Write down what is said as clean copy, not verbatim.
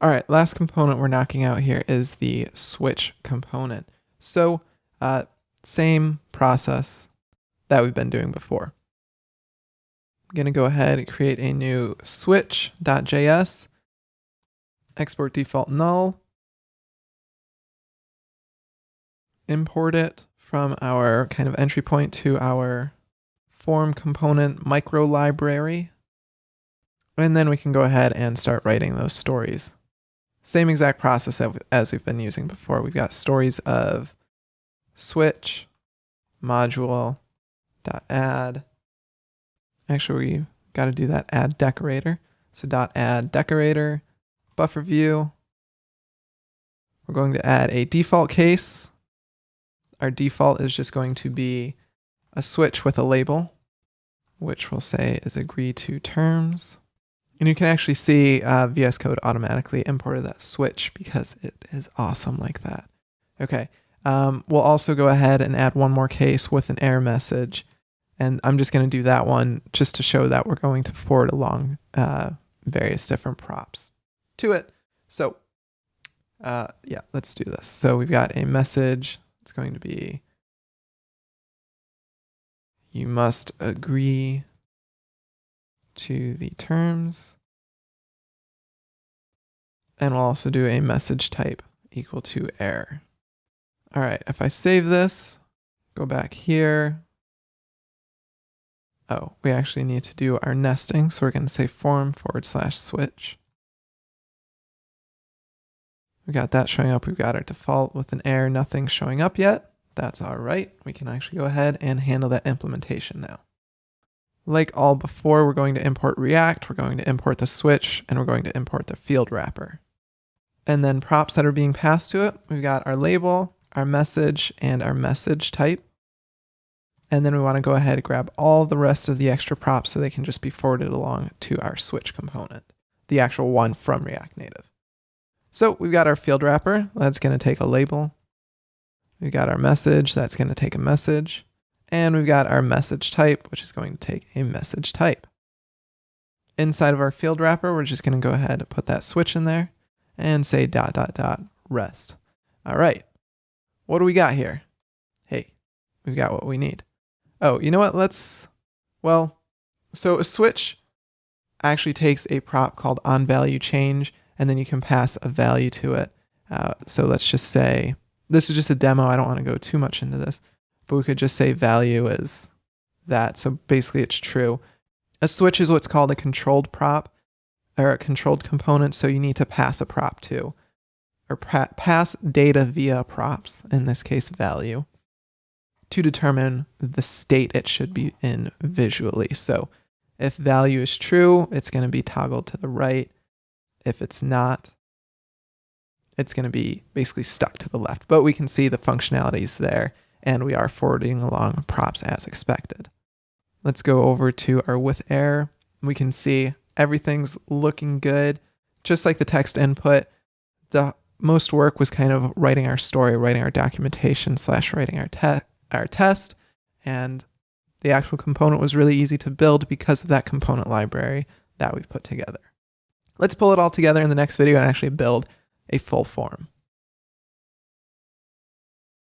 All right, last component we're knocking out here is the switch component. So same process that we've been doing before. I'm going to go ahead and create a new switch.js, export default null, import it from our kind of entry point to our form component micro library, and then we can go ahead and start writing those stories. Same exact process as we've been using before. We've got stories of switch module dot add. Actually, we got to do that add decorator. So dot add decorator, buffer view. We're going to add a default case. Our default is just going to be a switch with a label, which we'll say is agree to terms. And you can actually see VS Code automatically imported that switch because it is awesome like that. Okay, we'll also go ahead and add one more case with an error message. And I'm just going to do that one just to show that we're going to forward along various different props to it. So yeah, let's do this. So we've got a message. It's going to be, you must agree to the terms. And we'll also do a message type equal to error. All right, if I save this, go back here. Oh, we actually need to do our nesting. So we're going to say form/switch. We got that showing up. We've got our default with an error, nothing showing up yet. That's all right. We can actually go ahead and handle that implementation now. Like all before, we're going to import React, we're going to import the switch, and we're going to import the field wrapper. And then props that are being passed to it, we've got our label, our message, and our message type. And then we want to go ahead and grab all the rest of the extra props so they can just be forwarded along to our switch component, the actual one from React Native. So we've got our field wrapper, that's going to take a label. We've got our message, that's going to take a message. And we've got our message type, which is going to take a message type. Inside of our field wrapper, we're just going to go ahead and put that switch in there and say ... rest. All right. What do we got here? Hey, we've got what we need. Oh, you know what? So a switch actually takes a prop called onValueChange, and then you can pass a value to it. So let's just say, this is just a demo. I don't want to go too much into this. But we could just say value is that. So basically it's true. A switch is what's called a controlled prop or a controlled component. So you need to pass a prop to, or pass data via props, in this case value, to determine the state it should be in visually. So if value is true, it's going to be toggled to the right. If it's not, it's going to be basically stuck to the left. But we can see the functionalities there. And we are forwarding along props as expected. Let's go over to our with error. We can see everything's looking good. Just like the text input, the most work was kind of writing our story, writing our documentation / writing our test. And the actual component was really easy to build because of that component library that we've put together. Let's pull it all together in the next video and actually build a full form.